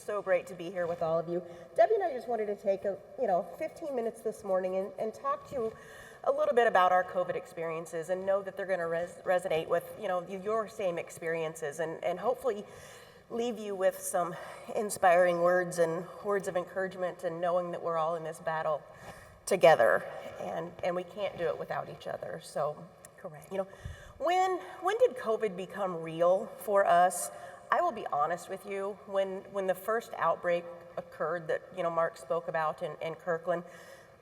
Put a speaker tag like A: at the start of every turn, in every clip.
A: so great to be here with all of you. Debbie and I just wanted to take 15 minutes this morning and talk to you a little bit about our COVID experiences, and know that they're going to resonate with your same experiences, and hopefully leave you with some inspiring words and words of encouragement, and knowing that we're all in this battle together, and we can't do it without each other. So,
B: correct.
A: When did COVID become real for us? I will be honest with you, when the first outbreak occurred that Mark spoke about in Kirkland,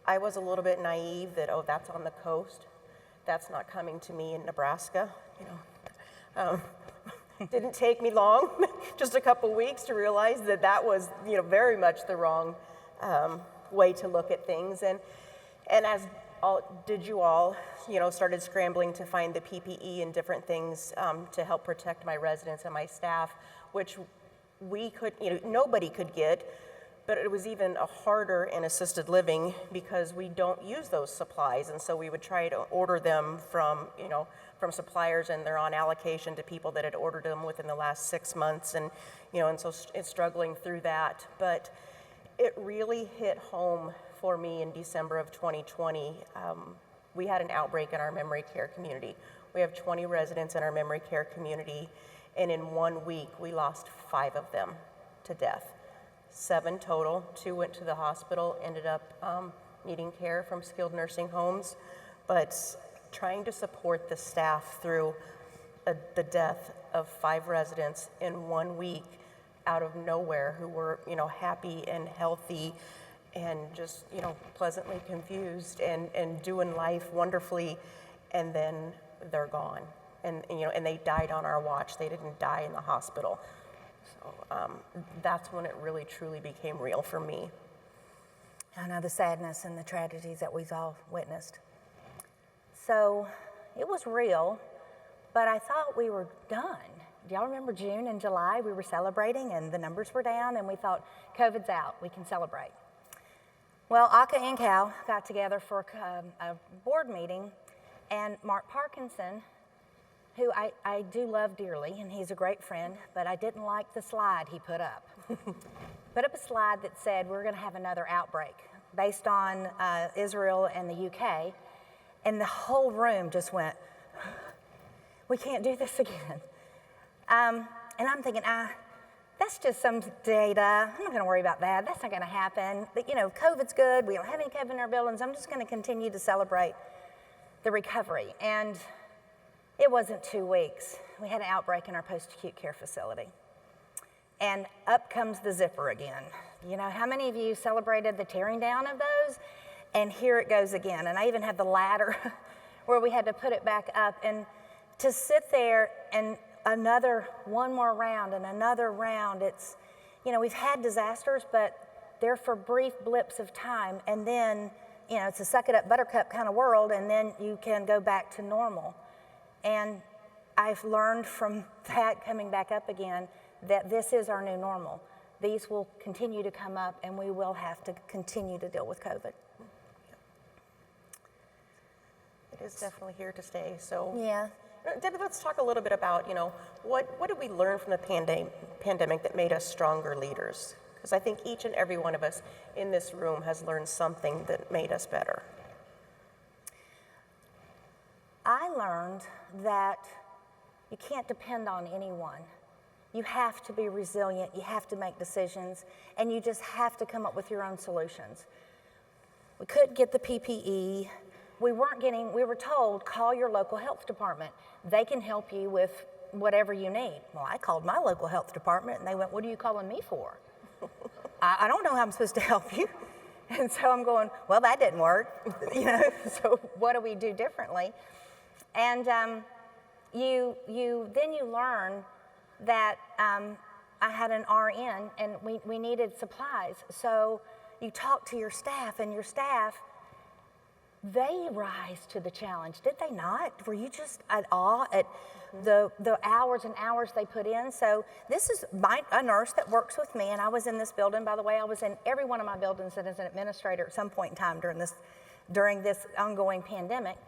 A: I was a little bit naive that, oh, that's on the coast. That's not coming to me in Nebraska. Didn't take me long, just a couple weeks, to realize that was very much the wrong way to look at things. And as did you all, started scrambling to find the PPE and different things to help protect my residents and my staff, which we could, nobody could get, but it was even harder in assisted living because we don't use those supplies, and so we would try to order them from suppliers, and they're on allocation to people that had ordered them within the last 6 months, and so it's struggling through that. But it really hit home for me in December of 2020. We had an outbreak in our memory care community. We have 20 residents in our memory care community, and in 1 week, we lost 5 of them to death. 7 total, 2 went to the hospital, ended up needing care from skilled nursing homes, but trying to support the staff through the death of 5 residents in 1 week out of nowhere, who were, happy and healthy, and just, pleasantly confused and doing life wonderfully, and then they're gone. And they died on our watch. They didn't die in the hospital. So that's when it really, truly became real for me.
B: I know the sadness and the tragedies that we've all witnessed. So it was real, but I thought we were done. Do y'all remember June and July? We were celebrating and the numbers were down, and we thought, COVID's out, we can celebrate. Well, AHCA NCAL got together for a board meeting, and Mark Parkinson, who I do love dearly, and he's a great friend, but I didn't like the slide he put up. Put up a slide that said we're going to have another outbreak based on Israel and the UK, and the whole room just went, we can't do this again. And I'm thinking, that's just some data. I'm not going to worry about that. That's not going to happen. But, COVID's good. We don't have any COVID in our buildings. I'm just going to continue to celebrate the recovery. And it wasn't 2 weeks. We had an outbreak in our post-acute care facility. And up comes the zipper again. How many of you celebrated the tearing down of those? And here it goes again. And I even had the ladder where we had to put it back up. And to sit there and one more round and another round, it's, we've had disasters, but they're for brief blips of time. And then, it's a suck it up buttercup kind of world, and then you can go back to normal. And I've learned from that, coming back up again, that this is our new normal. These will continue to come up, and we will have to continue to deal with COVID.
A: It is definitely here to stay. So
B: yeah.
A: Debbie, let's talk a little bit about, what did we learn from the pandemic that made us stronger leaders? Because I think each and every one of us in this room has learned something that made us better.
B: I learned that you can't depend on anyone. You have to be resilient, you have to make decisions, and you just have to come up with your own solutions. We couldn't get the PPE. We were told, call your local health department. They can help you with whatever you need. Well, I called my local health department, and they went, what are you calling me for? I don't know how I'm supposed to help you. And so I'm going, well, that didn't work. So what do we do differently? And you learn that I had an RN, and we needed supplies. So you talk to your staff, and your staff, they rise to the challenge. Did they not? Were you just at awe at the hours and hours they put in? So this is a nurse that works with me, and I was in this building. By the way, I was in every one of my buildings as an administrator at some point in time during this ongoing pandemic.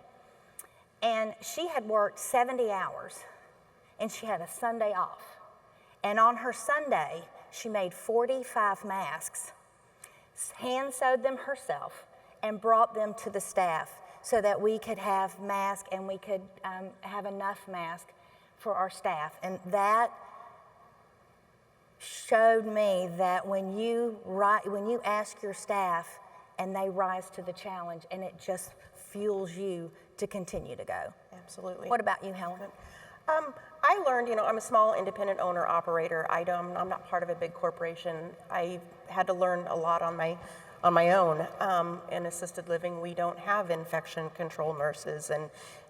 B: And she had worked 70 hours, and she had a Sunday off. And on her Sunday, she made 45 masks, hand sewed them herself, and brought them to the staff so that we could have masks and we could have enough masks for our staff. And that showed me that when you ask your staff and they rise to the challenge, and it just fuels you to continue to go.
A: Absolutely.
B: What about you, Helen?
A: I learned, I'm a small independent owner operator. I'm not part of a big corporation. I had to learn a lot on my own. In assisted living, we don't have infection control nurses,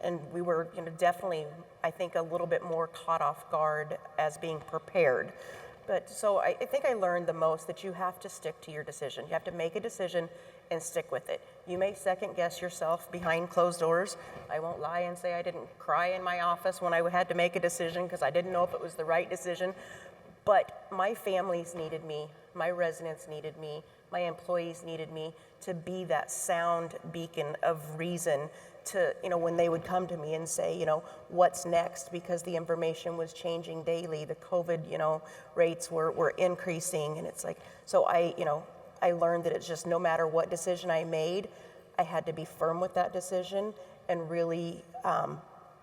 A: and we were, definitely, I think, a little bit more caught off guard as being prepared. But so I think I learned the most that you have to stick to your decision. You have to make a decision and stick with it. You may second guess yourself behind closed doors. I won't lie and say I didn't cry in my office when I had to make a decision because I didn't know if it was the right decision. But my families needed me, my residents needed me, my employees needed me to be that sound beacon of reason to, when they would come to me and say, what's next, because the information was changing daily, the COVID, rates were increasing, and it's like, so I learned that it's just no matter what decision I made, I had to be firm with that decision and really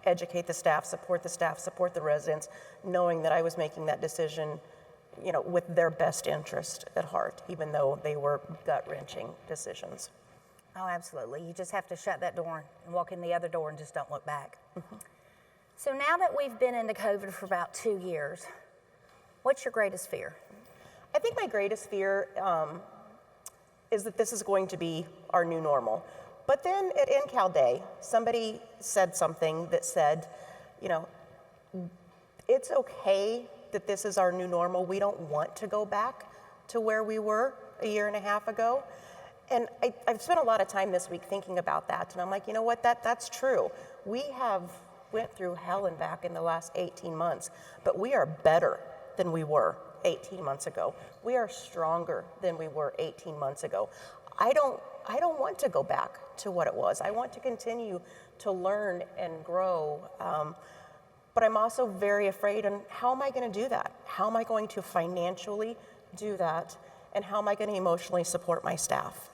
A: educate the staff, support the residents, knowing that I was making that decision, with their best interest at heart, even though they were gut-wrenching decisions.
B: Oh, absolutely. You just have to shut that door and walk in the other door and just don't look back. Mm-hmm. So now that we've been into COVID for about 2 years, what's your greatest fear?
A: I think my greatest fear is that this is going to be our new normal. But then at NCAL Day, somebody said something that said, it's okay that this is our new normal. We don't want to go back to where we were a year and a half ago. And I've spent a lot of time this week thinking about that, and I'm like, you know what, that's true. We have went through hell and back in the last 18 months, but we are better than we were 18 months ago. We are stronger than we were 18 months ago. I don't want to go back to what it was. I want to continue to learn and grow, but I'm also very afraid, and how am I going to do that? How am I going to financially do that? And how am I going to emotionally support my staff?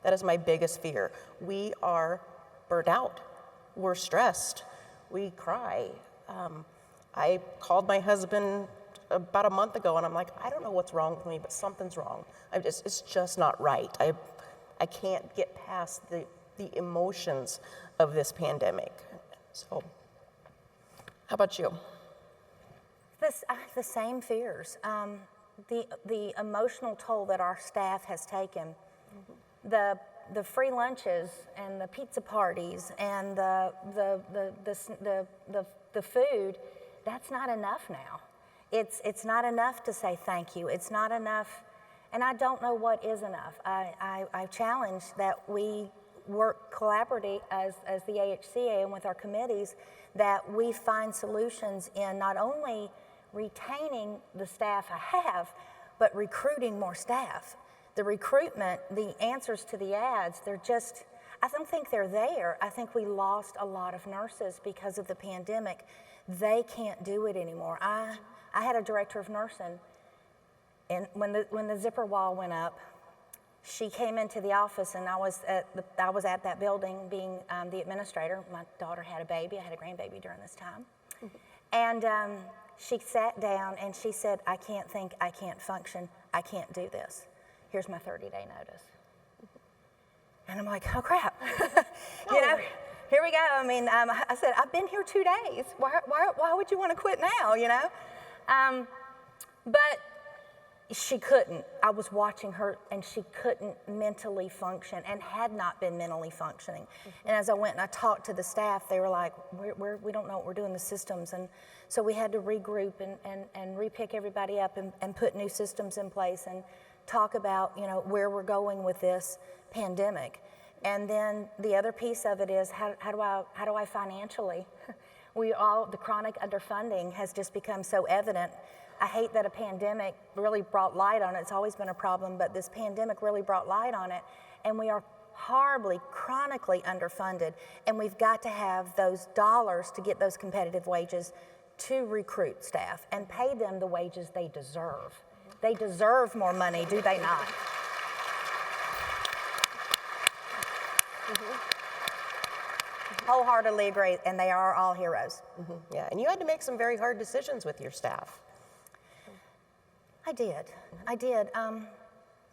A: That is my biggest fear. We are burnt out. We're stressed. We cry. I called my husband about a month ago, and I'm like, I don't know what's wrong with me, but something's wrong. It's just not right. I can't get past the emotions of this pandemic. So, how about you?
B: I have the same fears. The emotional toll that our staff has taken, the free lunches and the pizza parties and the food, that's not enough now. It's not enough to say thank you. It's not enough, and I don't know what is enough. I challenge that we work collaboratively as the AHCA and with our committees, that we find solutions in not only retaining the staff I have, but recruiting more staff. The recruitment, the answers to the ads, I don't think they're there. I think we lost a lot of nurses because of the pandemic. They can't do it anymore. I had a director of nursing, and when the zipper wall went up, she came into the office, and I was at that building being the administrator. My daughter had a baby. I had a grandbaby during this time. And she sat down and she said, I can't think, I can't function, I can't do this. Here's my 30-day notice. And I'm like, oh crap. Here we go. I mean, I said, I've been here 2 days. Why would you want to quit now, But she couldn't. I was watching her, and she couldn't mentally function and had not been mentally functioning. Mm-hmm. And as I went and I talked to the staff, they were like, we don't know what we're doing, the systems. And so we had to regroup and re-pick everybody up and put new systems in place and talk about, where we're going with this pandemic. And then the other piece of it is how do I financially? The chronic underfunding has just become so evident. I hate that a pandemic really brought light on it. It's always been a problem, but this pandemic really brought light on it. And we are horribly, chronically underfunded. And we've got to have those dollars to get those competitive wages to recruit staff and pay them the wages they deserve. They deserve more money, do they not? Wholeheartedly agree, and they are all heroes.
A: Yeah, and you had to make some very hard decisions with your staff.
B: I did.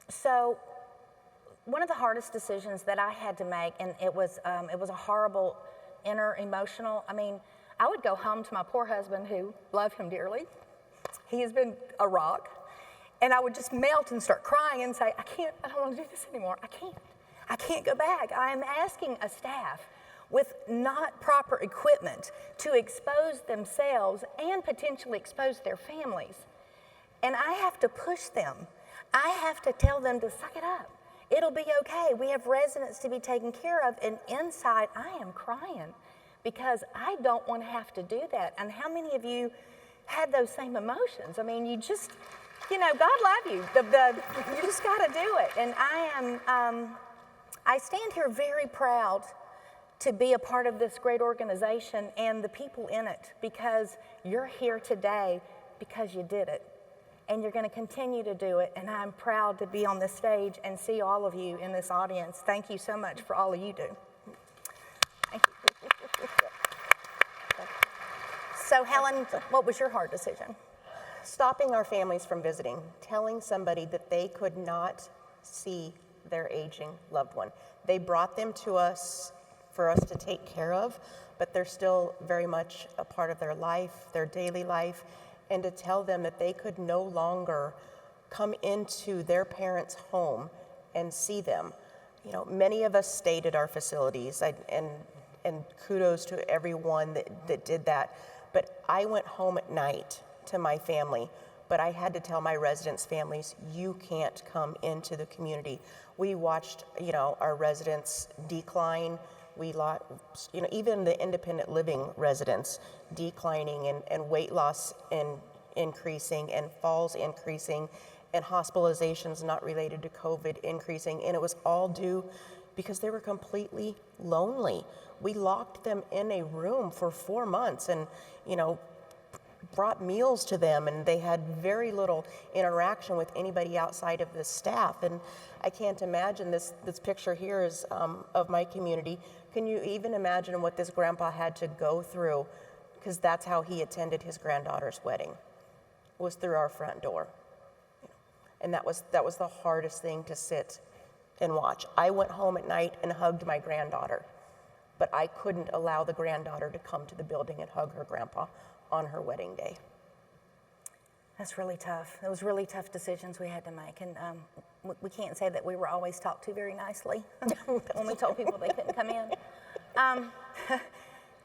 B: So one of the hardest decisions that I had to make, and it was a horrible inner emotional, I would go home to my poor husband, who loved him dearly. He has been a rock. And I would just melt and start crying and say, I don't want to do this anymore. I can't go back. I am asking a staff with not proper equipment to expose themselves and potentially expose their families. And I have to push them. I have to tell them to suck it up. It'll be okay. We have residents to be taken care of. And inside, I am crying because I don't want to have to do that. And how many of you had those same emotions? You just, God love you. You just got to do it. And I stand here very proud to be a part of this great organization and the people in it, because you're here today because you did it. And you're going to continue to do it. And I'm proud to be on this stage and see all of you in this audience. Thank you so much for all of you do. Thank you. So Helen, what was your hard decision?
A: Stopping our families from visiting, telling somebody that they could not see their aging loved one. They brought them to us for us to take care of, but they're still very much a part of their life, their daily life, and to tell them that they could no longer come into their parents' home and see them. Many of us stayed at our facilities, and kudos to everyone that did that, but I went home at night to my family, but I had to tell my residents' families, you can't come into the community. We watched, our residents decline. We lost, even the independent living residents declining, and weight loss increasing, and falls increasing, and hospitalizations not related to COVID increasing, and it was all due because they were completely lonely. We locked them in a room for 4 months and, brought meals to them, and they had very little interaction with anybody outside of the staff. And I can't imagine this picture here is of my community. Can you even imagine what this grandpa had to go through? Because that's how he attended his granddaughter's wedding, was through our front door. And that was the hardest thing to sit and watch. I went home at night and hugged my granddaughter, but I couldn't allow the granddaughter to come to the building and hug her grandpa on her wedding day.
B: That's really tough. It was really tough decisions we had to make, and we can't say that we were always talked to very nicely when we told people they couldn't come in.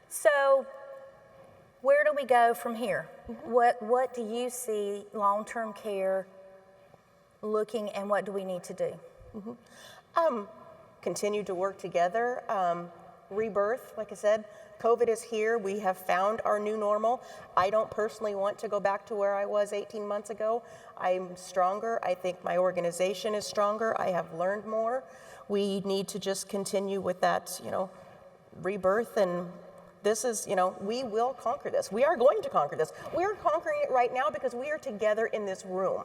B: So where do we go from here? What do you see long-term care looking, and what do we need to do?
A: Continue to work together. Rebirth, like I said, COVID is here. We have found our new normal. I don't personally want to go back to where I was 18 months ago. I'm stronger. I think my organization is stronger. I have learned more. We need to just continue with that, rebirth. And this is, we will conquer this. We are going to conquer this. We are conquering it right now because we are together in this room.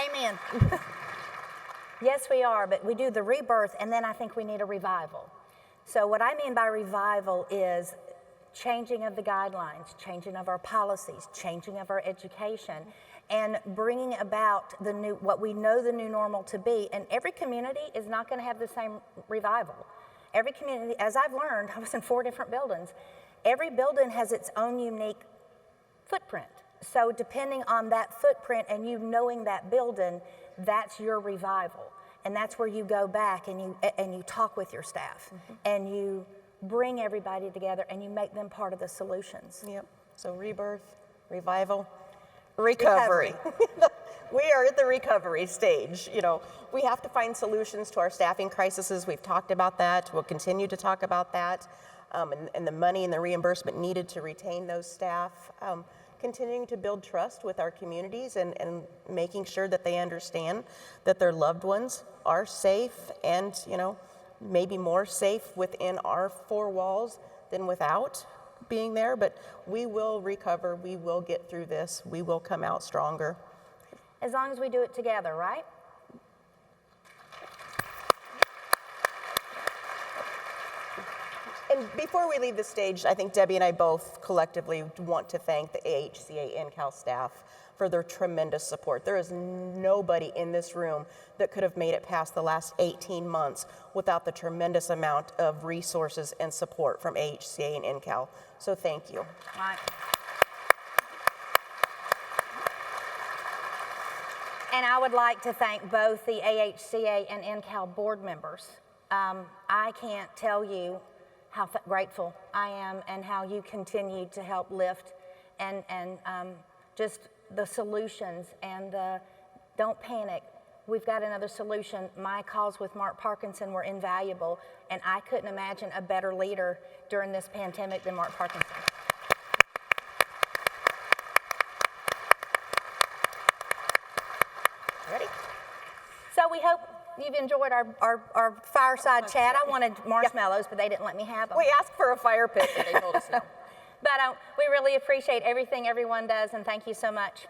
B: Amen. Yes, we are, but we do the rebirth, and then I think we need a revival. So what I mean by revival is changing of the guidelines, changing of our policies, changing of our education, and bringing about what we know the new normal to be. And every community is not going to have the same revival. Every community, as I've learned, I was in 4 different buildings. Every building has its own unique footprint. So depending on that footprint and you knowing that building, that's your revival. And that's where you go back and you talk with your staff, and you bring everybody together and you make them part of the solutions.
A: Yep. So rebirth, revival, recovery. We are at the recovery stage. We have to find solutions to our staffing crises. We've talked about that. We'll continue to talk about that, and the money and the reimbursement needed to retain those staff. Continuing to build trust with our communities and making sure that they understand that their loved ones are safe and, maybe more safe within our 4 walls than without being there, but we will recover. We will get through this. We will come out stronger.
B: As long as we do it together, right?
A: And before we leave the stage, I think Debbie and I both collectively want to thank the AHCA NCAL staff for their tremendous support. There is nobody in this room that could have made it past the last 18 months without the tremendous amount of resources and support from AHCA and NCAL. So thank you.
B: Right. And I would like to thank both the AHCA and NCAL board members. I can't tell you how grateful I am and how you continue to help lift and just the solutions and the don't panic. We've got another solution. My calls with Mark Parkinson were invaluable, and I couldn't imagine a better leader during this pandemic than Mark Parkinson.
A: Ready?
B: So we hope you've enjoyed our fireside chat. I wanted marshmallows, but they didn't let me have them.
A: We asked for a fire pit, but they told us no.
B: But we really appreciate everything everyone does, and thank you so much.